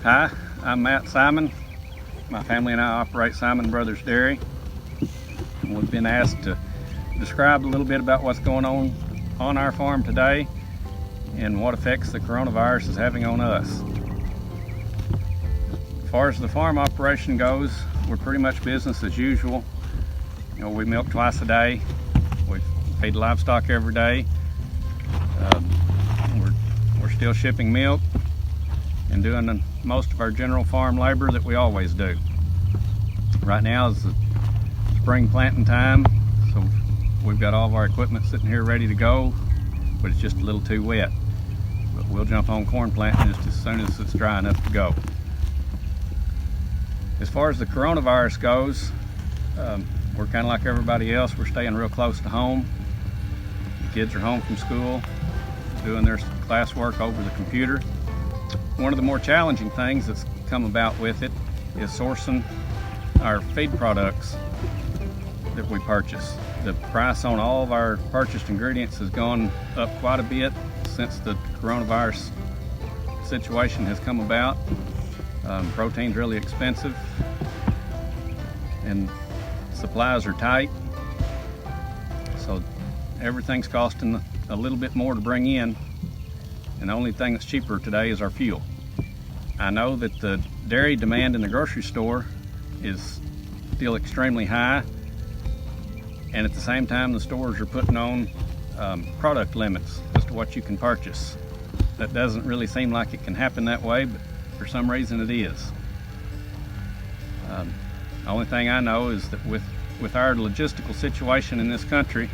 Hi, I'm Matt Simon. My family and I operate Simon Brothers Dairy. We've been asked to describe a little bit about what's going on our farm today and what effects the coronavirus is having on us. As far as the farm operation goes, we're pretty much business as usual. You know, we milk twice a day. We feed livestock every day. We're still shipping milk and doing most of our general farm labor that we always do. Right now is the spring planting time, so we've got all of our equipment sitting here ready to go, but it's just a little too wet. But we'll jump on corn planting just as soon as it's dry enough to go. As far as the coronavirus goes, we're kind of like everybody else. We're staying real close to home. The kids are home from school, doing their classwork over the computer. One of the more challenging things that's come about with it is sourcing our feed products that we purchase. The price on all of our purchased ingredients has gone up quite a bit since the coronavirus situation has come about. Protein's really expensive and supplies are tight, so everything's costing a little bit more to bring in, and the only thing that's cheaper today is our fuel. I know that the dairy demand in the grocery store is still extremely high, and at the same time the stores are putting on product limits as to what you can purchase. That doesn't really seem like it can happen that way, but for some reason it is. The only thing I know is that with our logistical situation in this country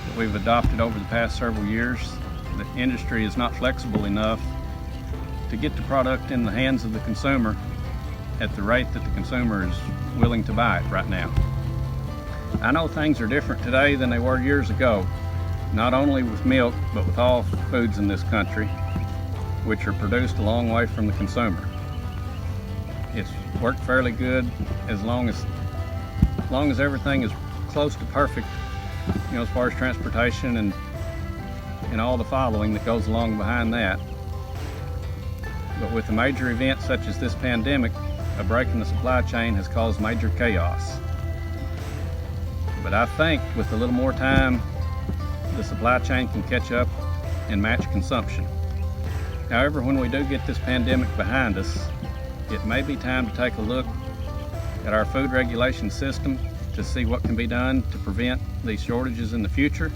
that we've adopted over the past several years, the industry is not flexible enough to get the product in the hands of the consumer at the rate that the consumer is willing to buy it right now. I know things are different today than they were years ago, not only with milk, but with all foods in this country, which are produced a long way from the consumer. It's worked fairly good as long as everything is close to perfect, you know, as far as transportation and all the following that goes along behind that. But with a major event such as this pandemic, a break in the supply chain has caused major chaos. But I think with a little more time, the supply chain can catch up and match consumption. However, when we do get this pandemic behind us, it may be time to take a look at our food regulation system to see what can be done to prevent these shortages in the future,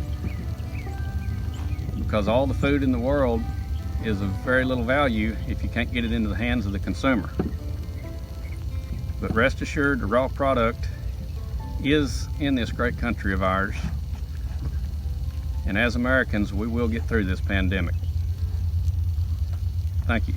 because all the food in the world is of very little value if you can't get it into the hands of the consumer. But rest assured, the raw product is in this great country of ours, and as Americans, we will get through this pandemic. Thank you.